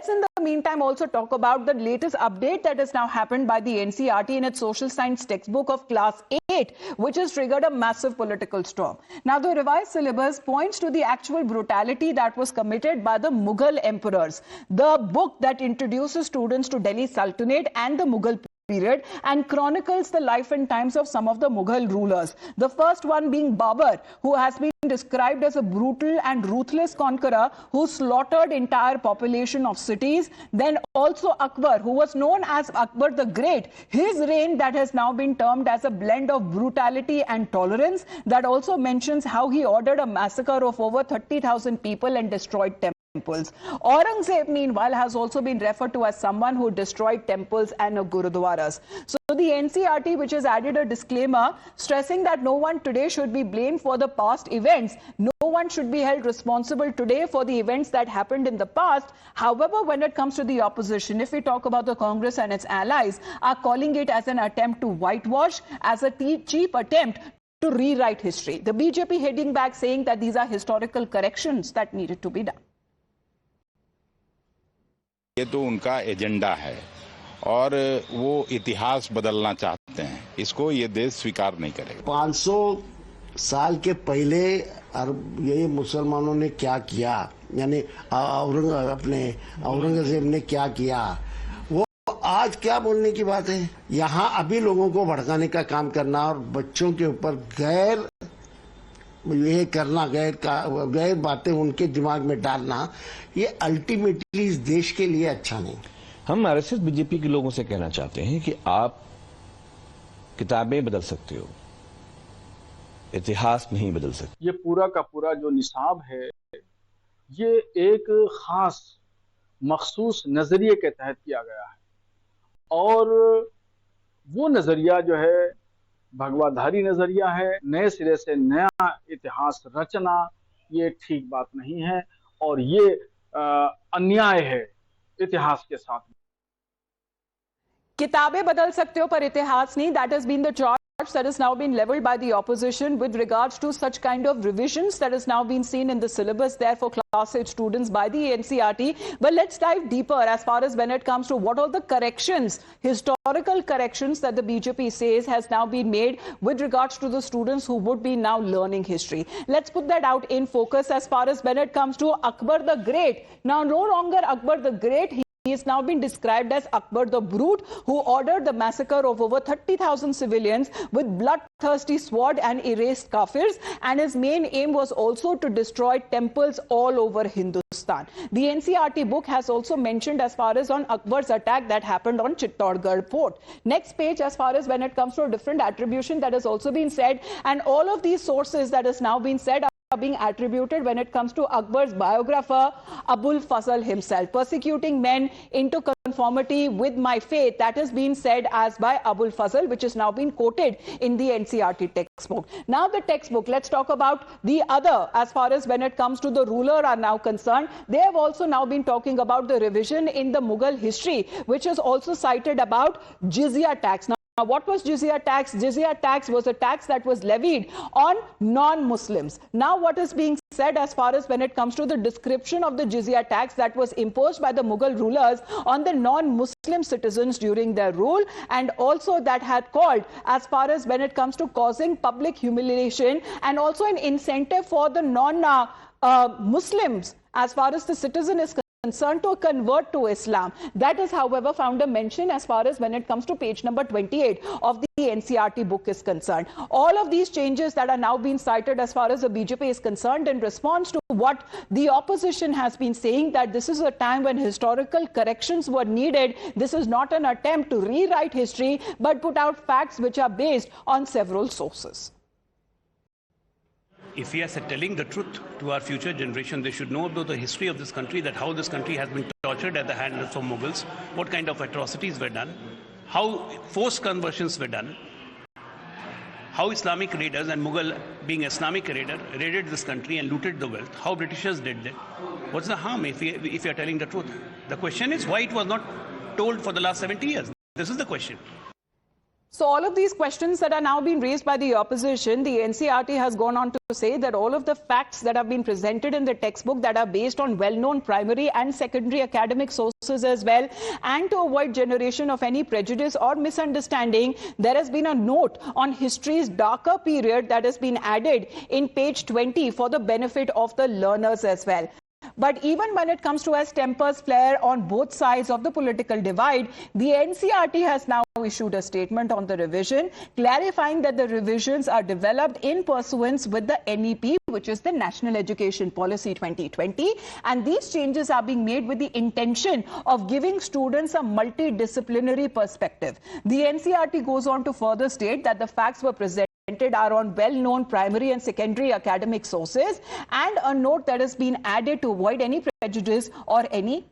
Let's in the meantime also talk about the latest update that has now happened by the NCERT in its social science textbook of class 8, which has triggered a massive political storm. Now, the revised syllabus points to the actual brutality that was committed by the Mughal emperors. The book that introduces students to Delhi Sultanate and the Mughal period and chronicles the life and times of some of the Mughal rulers. The first one being Babur, who has been described as a brutal and ruthless conqueror who slaughtered entire population of cities. Then also Akbar, who was known as Akbar the Great. His reign that has now been termed as a blend of brutality and tolerance, that also mentions how he ordered a massacre of over 30,000 people and destroyed temples. Aurangzeb, meanwhile, has also been referred to as someone who destroyed temples and gurudwaras. So the NCERT, which has added a disclaimer stressing that no one today should be blamed for the past events. No one should be held responsible today for the events that happened in the past. However, when it comes to the opposition, if we talk about the Congress and its allies, are calling it as an attempt to whitewash, as a cheap attempt to rewrite history. The BJP heading back saying that these are historical corrections that needed to be done. ये तो उनका agenda है और वो इतिहास बदलना चाहते हैं, इसको ये देश स्वीकार नहीं करेगा। 500 साल के पहले ये मुसलमानों ने क्या किया, यानी औरंगजेब ने क्या किया, वो आज क्या बोलने की बात है। यहाँ अभी लोगों को भड़काने का काम करना और बच्चों के ऊपर ये करना, गैर बातें उनके दिमाग में डालना, ये अल्टीमेटली इस देश के लिए अच्छा नहीं। हम आरएसएस बीजेपी के लोगों से कहना चाहते हैं कि आप किताबें बदल सकते हो, इतिहास नहीं बदल सकते। ये पूरा का पूरा जो निसाब है, ये एक खास मखसूस नजरिए के तहत किया गया है और वो नजरिया जो है भगवाधारी नजरिया है। नए सिरे से नया इतिहास रचना ये ठीक बात नहीं है और ये अन्याय है इतिहास के साथ। किताबें बदल सकते हो पर इतिहास नहीं, that has been the charge that has now been leveled by the opposition with regards to such kind of revisions that has now been seen in the syllabus there for class 8 students by the NCERT. But let's dive deeper as far as when it comes to what all the corrections, historical corrections that the BJP says has now been made with regards to the students who would be now learning history. Let's put that out in focus as far as when it comes to Akbar the Great. Now, no longer Akbar the Great. He has now been described as Akbar the Brute, who ordered the massacre of over 30,000 civilians with bloodthirsty sword and erased kafirs, and his main aim was also to destroy temples all over Hindustan. The NCERT book has also mentioned as far as on Akbar's attack that happened on Chittorgarh fort. Next page as far as when it comes to a different attribution that has also been said, and all of these sources that has now been said being attributed when it comes to Akbar's biographer Abul Fazl himself, persecuting men into conformity with my faith. That has been said as by Abul Fazl, which has now been quoted in the NCERT textbook. Now the textbook, let's talk about the other as far as when it comes to the ruler are now concerned. They have also now been talking about the revision in the Mughal history, which is also cited about jizya tax. Now, what was jizya tax? Jizya tax was a tax that was levied on non-Muslims. Now, what is being said as far as when it comes to the description of the jizya tax that was imposed by the Mughal rulers on the non-Muslim citizens during their rule, and also that had called as far as when it comes to causing public humiliation and also an incentive for the non-Muslims as far as the citizen is concerned to convert to Islam. That is, however, found a mention as far as when it comes to page number 28 of the NCERT book is concerned. All of these changes that are now being cited as far as the BJP is concerned in response to what the opposition has been saying, that this is a time when historical corrections were needed. This is not an attempt to rewrite history, but put out facts which are based on several sources. If we are telling the truth to our future generation, they should know about the history of this country, that how this country has been tortured at the hands of Mughals, what kind of atrocities were done, how forced conversions were done, how Islamic raiders and Mughal being Islamic raider raided this country and looted the wealth, how Britishers did that. What's the harm if you are telling the truth? The question is why it was not told for the last 70 years. This is the question. So all of these questions that are now being raised by the opposition, the NCERT has gone on to say that all of the facts that have been presented in the textbook that are based on well-known primary and secondary academic sources as well, and to avoid generation of any prejudice or misunderstanding, there has been a note on history's darker period that has been added in page 20 for the benefit of the learners as well. But even when it comes to as tempers flare on both sides of the political divide, the NCERT has now issued a statement on the revision, clarifying that the revisions are developed in pursuance with the NEP, which is the National Education Policy 2020. And these changes are being made with the intention of giving students a multidisciplinary perspective. The NCERT goes on to further state that the facts were presented are on well-known primary and secondary academic sources, and a note that has been added to avoid any prejudice or any